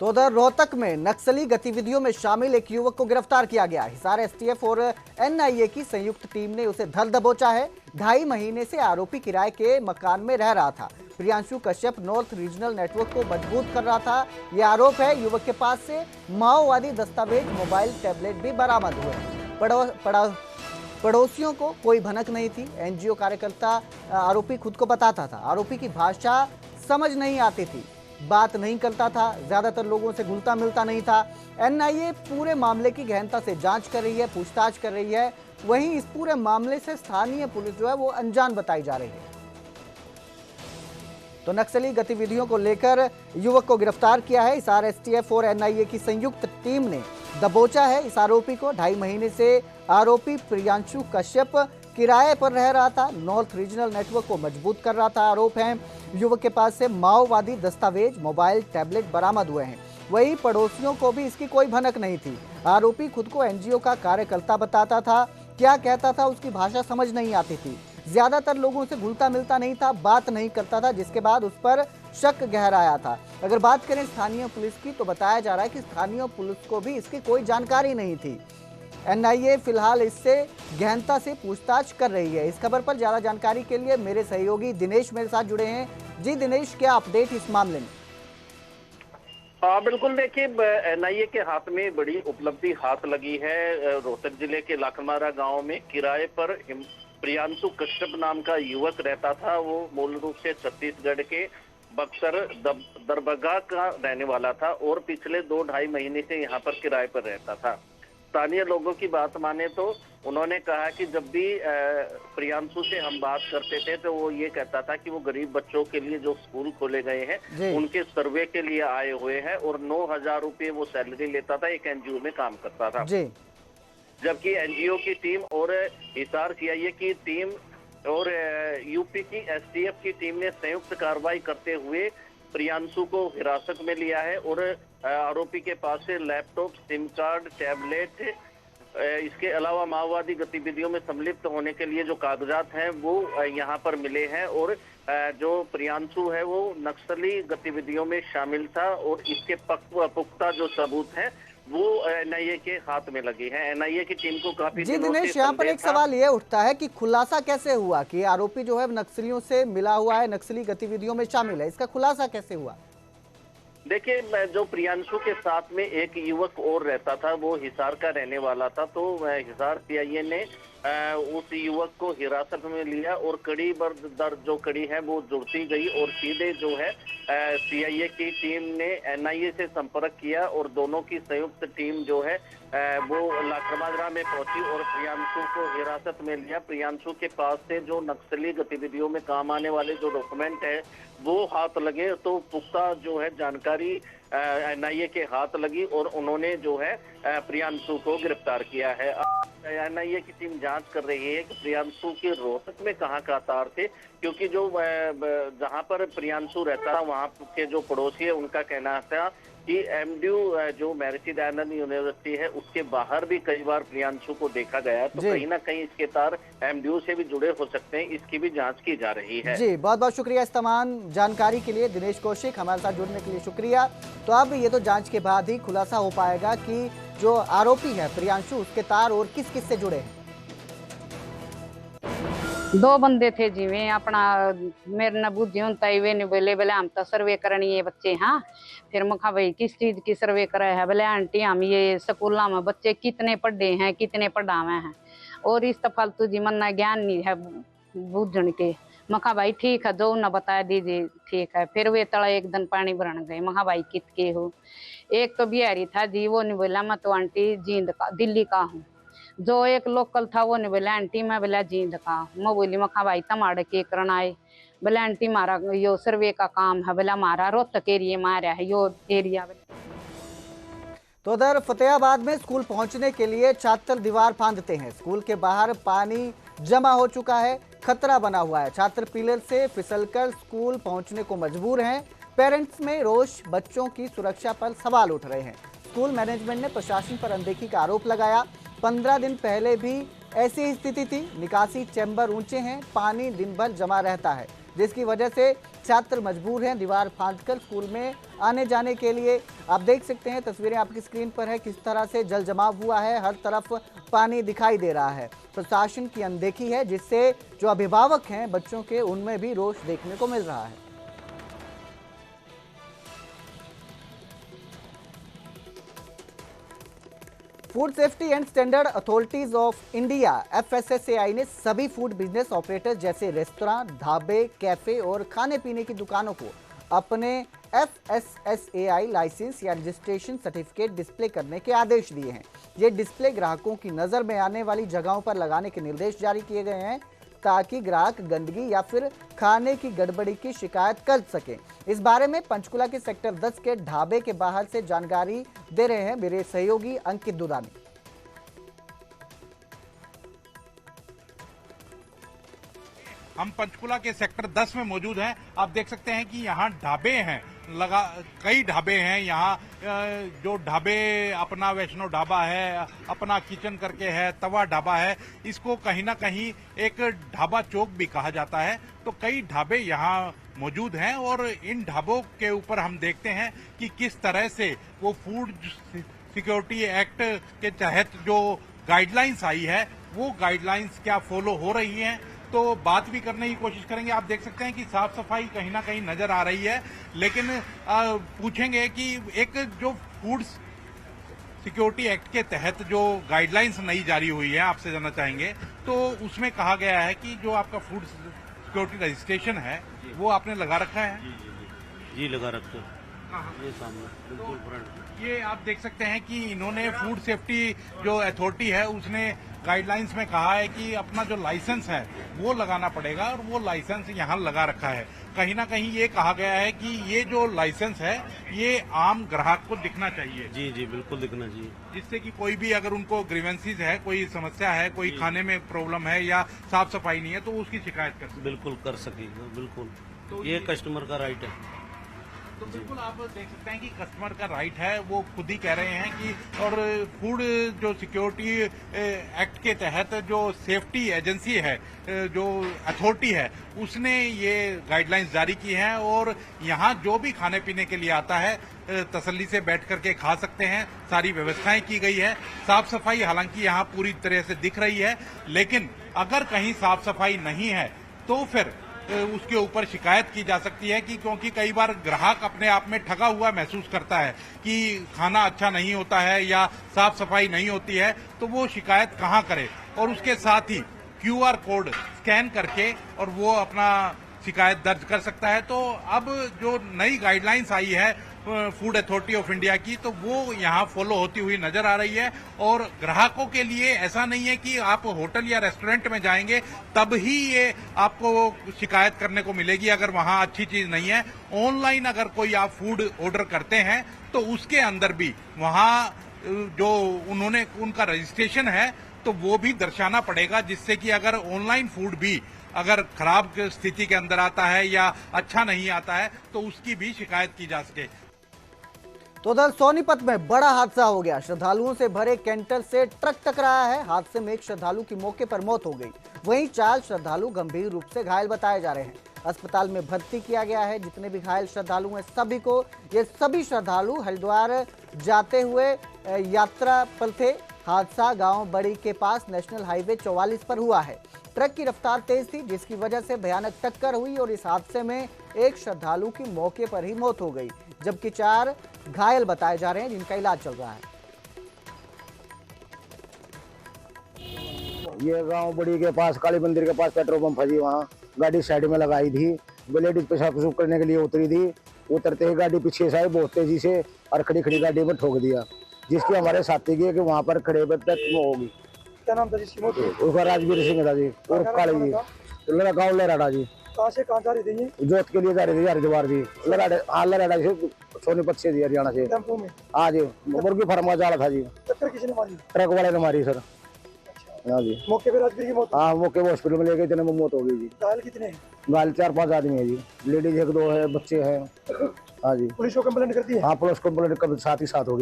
तो उधर रोहतक में नक्सली गतिविधियों में शामिल एक युवक को गिरफ्तार किया गया। हिसार एसटीएफ और एनआईए की संयुक्त टीम ने उसे धर दबोचा है। 2.5 महीने से आरोपी किराए के मकान में रह रहा था। Priyanshu Kashyap north regional network को मजबूत कर रहा था, यह आरोप है। युवक के पास से माओवादी दस्तावेज, मोबाइल, टैबलेट भी बरामद हुए। पड़ोसियों को कोई भनक नहीं थी। एनजीओ कार्यकर्ता आरोपी खुद को बताता था। आरोपी की भाषा समझ नहीं आती थी, बात नहीं करता था, ज्यादातर लोगों से घुलता मिलता नहीं था। एनआईए पूरे मामले की गहनता से जांच कर रही है, पूछताछ कर रही है। वहीं इस पूरे मामले से स्थानीय पुलिस जो है वो अनजान बताई जा रही है। तो नक्सली गतिविधियों को लेकर युवक को गिरफ्तार किया है। हिसार एसटीएफ और एनआईए की संयुक्त टीम ने दबोचा है इस आरोपी को। 2.5 महीने से आरोपी प्रियांशु कश्यप किराए पर रह रहा था, नॉर्थ रीजनल नेटवर्क को मजबूत कर रहा था। आरोप है युवक के पास से माओवादी दस्तावेज, मोबाइल, टैबलेट बरामद हुए हैं। वहीं पड़ोसियों को भी इसकी कोई भनक नहीं थी। आरोपी खुद को एनजीओ का कार्यकर्ता बताता था। क्या कहता था उसकी भाषा समझ नहीं आती थी, ज्यादातर लोगों से घुलता मिलता नहीं था, बात नहीं करता था, जिसके बाद उस पर शक गहराया था। अगर बात करें स्थानीय पुलिस की तो बताया जा रहा है कि स्थानीय पुलिस को भी इसकी कोई जानकारी नहीं थी। एनआईए फिलहाल इससे गहनता से पूछताछ कर रही है। इस खबर पर ज्यादा जानकारी के लिए मेरे सहयोगी दिनेश मेरे साथ जुड़े हैं। जी दिनेश, क्या अपडेट इस मामले में? हाँ बिल्कुल, देखिए एनआईए के हाथ में बड़ी उपलब्धि हाथ लगी है। रोहतक जिले के लाखमारा गांव में किराए पर प्रियांशु कश्यप नाम का युवक रहता था। वो मूल रूप से छत्तीसगढ़ के बक्सर दरभंगा का रहने वाला था और पिछले 2-2.5 महीने से यहाँ पर किराए पर रहता था। स्थानीय लोगों की बात माने तो उन्होंने कहा कि जब भी प्रियांशु से हम बात करते थे तो वो ये कहता था कि वो गरीब बच्चों के लिए जो स्कूल खोले गए हैं उनके सर्वे के लिए आए हुए हैं और 9,000 रुपये वो सैलरी लेता था, एक एनजीओ में काम करता था। जबकि एनजीओ की टीम और हिसार सीआईए की टीम और यूपी की एसटीएफ की टीम ने संयुक्त कार्रवाई करते हुए प्रियांशु को हिरासत में लिया है और आरोपी के पास से लैपटॉप, सिम कार्ड, टैबलेट, इसके अलावा माओवादी गतिविधियों में सम्मिलित होने के लिए जो कागजात हैं वो यहाँ पर मिले हैं। और जो प्रियांशु है वो नक्सली गतिविधियों में शामिल था और इसके पुख्ता जो सबूत हैं वो एनआईए के हाथ में लगी है। एनआईए की टीम को काफी जी दिनेश, यहाँ पर एक सवाल ये उठता है कि खुलासा कैसे हुआ कि आरोपी जो है नक्सलियों से मिला हुआ है, नक्सली गतिविधियों में शामिल है, इसका खुलासा कैसे हुआ? देखिए, जो प्रियांशु के साथ में एक युवक और रहता था वो हिसार का रहने वाला था। तो हिसार सीआईए ने उस युवक को हिरासत में लिया और कड़ी दर जो कड़ी है वो जुड़ती गई और सीधे जो है सीआईए की टीम ने एनआईए से संपर्क किया और दोनों की संयुक्त टीम जो है वो लाखमारा में पहुंची और प्रियांशु को हिरासत में लिया। प्रियांशु के पास से जो नक्सली गतिविधियों में काम आने वाले जो डॉक्यूमेंट है वो हाथ लगे तो पुख्ता जो है जानकारी एनआईए के हाथ लगी और उन्होंने जो है प्रियांशु को गिरफ्तार किया है। एनआईए की टीम जांच कर रही है कि प्रियांशु के रोहतक में कहाँ का तार थे, क्योंकि जो जहां पर प्रियांशु रहता था वहां के जो पड़ोसी है उनका कहना था कि एमडीयू जो महर्षि दयानंद यूनिवर्सिटी है उसके बाहर भी कई बार प्रियांशु को देखा गया। तो कहीं ना कहीं इसके तार एमडीयू से भी जुड़े हो सकते हैं, इसकी भी जांच की जा रही है। जी बहुत बहुत शुक्रिया इस तमाम जानकारी के लिए दिनेश कौशिक, हमारे साथ जुड़ने के लिए शुक्रिया। तो अब ये तो जांच के बाद ही खुलासा हो पाएगा कि जो आरोपी है प्रियांशु उसके तार और किस किस से जुड़े हैं। 2 बंदे थे जिਵੇਂ अपना मेरे ने बुद्धि होता ही वे ने बोले हम तो सर्वे करनी है बच्चे। हाँ फिर मखा भाई किस चीज की सर्वे करे है? बोले आंटी हम ये स्कूलों में बच्चे कितने पढ़े हैं, कितने पढ़ावे हैं और इस फालतू जी मन ज्ञान नहीं है बूझन के। मखा भाई ठीक है, जो न बता दीजिए ठीक है। फिर वे तड़ा एक दिन पानी भरन गए। मखा भाई कित के हो? एक तो बिहारी था जी, वो नहीं बोला मैं तो आंटी जींद का दिल्ली का हूँ। जो एक लोकल था वो नहीं बोला आंटी मैं बोला जींद का। मैं बोली मखा भाई तमाड़े के करना आए? बोला आंटी मारा यो सर्वे का काम है। बोला मारा रोहतक एरिया मारा है यो एरिया। तो उधर फतेहाबाद में स्कूल पहुंचने के लिए छात्र दीवार फांदते हैं। स्कूल के बाहर पानी जमा हो चुका है, खतरा बना हुआ है। छात्र पिलर से फिसलकर स्कूल पहुंचने को मजबूर हैं। पेरेंट्स में रोष, बच्चों की सुरक्षा पर सवाल उठ रहे हैं। स्कूल मैनेजमेंट ने प्रशासन पर अनदेखी का आरोप लगाया। 15 दिन पहले भी ऐसी स्थिति थी। निकासी चैम्बर ऊंचे हैं, पानी दिन भर जमा रहता है। जिसकी वजह से छात्र मजबूर हैं दीवार फांदकर स्कूल में आने जाने के लिए। आप देख सकते हैं, तस्वीरें आपकी स्क्रीन पर है, किस तरह से जल जमाव हुआ है, हर तरफ पानी दिखाई दे रहा है। प्रशासन की अनदेखी है, जिससे जो अभिभावक हैं बच्चों के, उनमें भी रोष देखने को मिल रहा है। Food safety and standard authorities of India FSSAI ने सभी फूड बिजनेस ऑपरेटर्स जैसे रेस्तरां, ढाबे, कैफे और खाने पीने की दुकानों को अपने FSSAI लाइसेंस या रजिस्ट्रेशन सर्टिफिकेट डिस्प्ले करने के आदेश दिए हैं। ये डिस्प्ले ग्राहकों की नज़र में आने वाली जगहों पर लगाने के निर्देश जारी किए गए हैं, ताकि ग्राहक गंदगी या फिर खाने की गड़बड़ी की शिकायत कर सके। इस बारे में पंचकुला के सेक्टर 10 के ढाबे के बाहर से जानकारी दे रहे हैं मेरे सहयोगी अंकित दुदानी। हम पंचकुला के सेक्टर 10 में मौजूद हैं। आप देख सकते हैं कि यहाँ ढाबे हैं, कई ढाबे हैं यहाँ। जो ढाबे अपना वैष्णो ढाबा है, अपना किचन करके है, तवा ढाबा है, इसको कहीं ना कहीं एक ढाबा चौक भी कहा जाता है। तो कई ढाबे यहाँ मौजूद हैं और इन ढाबों के ऊपर हम देखते हैं कि किस तरह से वो फूड सिक्योरिटी एक्ट के तहत जो गाइडलाइंस आई है वो गाइडलाइंस क्या फॉलो हो रही हैं। तो बात भी करने की कोशिश करेंगे। आप देख सकते हैं कि साफ सफाई कहीं ना कहीं नजर आ रही है, लेकिन पूछेंगे कि एक जो फूड सिक्योरिटी एक्ट के तहत जो गाइडलाइंस नई जारी हुई है, आपसे जानना चाहेंगे। तो उसमें कहा गया है कि जो आपका फूड सिक्योरिटी रजिस्ट्रेशन है वो आपने लगा रखा है। जी लगा रखा है, ये सामने बिल्कुल फ्रंट। ये आप देख सकते हैं कि इन्होंने फूड सेफ्टी जो अथॉरिटी है उसने गाइडलाइंस में कहा है कि अपना जो लाइसेंस है वो लगाना पड़ेगा, और वो लाइसेंस यहाँ लगा रखा है। कहीं ना कहीं ये कहा गया है कि ये जो लाइसेंस है ये आम ग्राहक को दिखना चाहिए। जी जी बिल्कुल दिखना चाहिए, जिससे कि कोई भी अगर उनको ग्रीवेंसीज है, कोई समस्या है, कोई खाने में प्रॉब्लम है या साफ सफाई नहीं है, तो उसकी शिकायत कर सके। बिल्कुल कर सकेगा, बिल्कुल। तो ये कस्टमर का राइट है। तो बिल्कुल आप देख सकते हैं कि कस्टमर का राइट है, वो खुद ही कह रहे हैं कि, और फूड जो सिक्योरिटी एक्ट के तहत जो सेफ्टी एजेंसी है, जो अथॉरिटी है, उसने ये गाइडलाइंस जारी की हैं और यहाँ जो भी खाने पीने के लिए आता है तसल्ली से बैठ करके खा सकते हैं। सारी व्यवस्थाएं की गई है। साफ सफाई हालांकि यहाँ पूरी तरह से दिख रही है, लेकिन अगर कहीं साफ सफाई नहीं है तो फिर उसके ऊपर शिकायत की जा सकती है, कि क्योंकि कई बार ग्राहक अपने आप में ठगा हुआ महसूस करता है कि खाना अच्छा नहीं होता है या साफ सफाई नहीं होती है, तो वो शिकायत कहाँ करे। और उसके साथ ही QR कोड स्कैन करके और वो अपना शिकायत दर्ज कर सकता है। तो अब जो नई गाइडलाइंस आई है फूड अथॉरिटी ऑफ इंडिया की, तो वो यहाँ फॉलो होती हुई नजर आ रही है। और ग्राहकों के लिए ऐसा नहीं है कि आप होटल या रेस्टोरेंट में जाएंगे तब ही ये आपको शिकायत करने को मिलेगी अगर वहाँ अच्छी चीज नहीं है। ऑनलाइन अगर कोई आप फूड ऑर्डर करते हैं तो उसके अंदर भी वहाँ जो उन्होंने उनका रजिस्ट्रेशन है तो वो भी दर्शाना पड़ेगा, जिससे कि अगर ऑनलाइन फूड भी अगर खराब स्थिति के अंदर आता है या अच्छा नहीं आता है तो उसकी भी शिकायत की जा सके। तो उधर सोनीपत में बड़ा हादसा हो गया। श्रद्धालुओं से भरे कैंटर से ट्रक टकराया है। हादसे में एक श्रद्धालु की मौके पर मौत हो गई, वहीं 4 श्रद्धालु गंभीर रूप से घायल बताए जा रहे हैं। अस्पताल में भर्ती किया गया है। जितने भी घायल श्रद्धालु हैं सभी को, ये सभी श्रद्धालु हरिद्वार जाते हुए यात्रा पर थे। हादसा गांव बड़ी के पास नेशनल हाईवे 44 पर हुआ है। ट्रक की रफ्तार तेज थी, जिसकी वजह से भयानक टक्कर हुई और इस हादसे में एक श्रद्धालु की मौके पर ही मौत हो गई, जबकि 4 घायल बताए जा रहे हैं जिनका इलाज चल रहा है। ये गांव बड़ी के पास काली मंदिर के पास पेट्रोल पंप है जी, वहाँ गाड़ी साइड में लगाई थी। लेडीज पेशाब सूप करने के लिए उतरी थी। उतरते ही गाड़ी पीछे से आई बहुत तेजी से और खड़ी खड़ी गाड़ी में ठोक दिया, जिसकी हमारे साथी की कि वहाँ पर खड़े पे मौत। क्या नाम था जिसकी मौत? उसका राजवीर सिंह था जी, और काली जी, गाँव लहराड़ा जी। कहाँ से कहाँ जा रही थी? जोत के लिए जा रही थी हरिद्वार जी। लहराड़ा से सोनीपत से जी, हरियाणा से। टेम्पो में? हाँ जी, मुर्गी फार्म का जाला था जी। टक्कर किसने मारी? ट्रक वाले ने मारी सर। हाँ जी, मौके पे राजवीर की मौत? हाँ, मौके में हॉस्पिटल में ले गए, इतने में मौत हो गई जी। घायल कितने? घायल 4-5 आदमी है जी, लेडीज 1-2 है, बच्चे हैं। हाँ जी। पुलिस को कंप्लेंट कर दी है? हाँ, पुलिस कंप्लेंट साथ ही साथ होगी।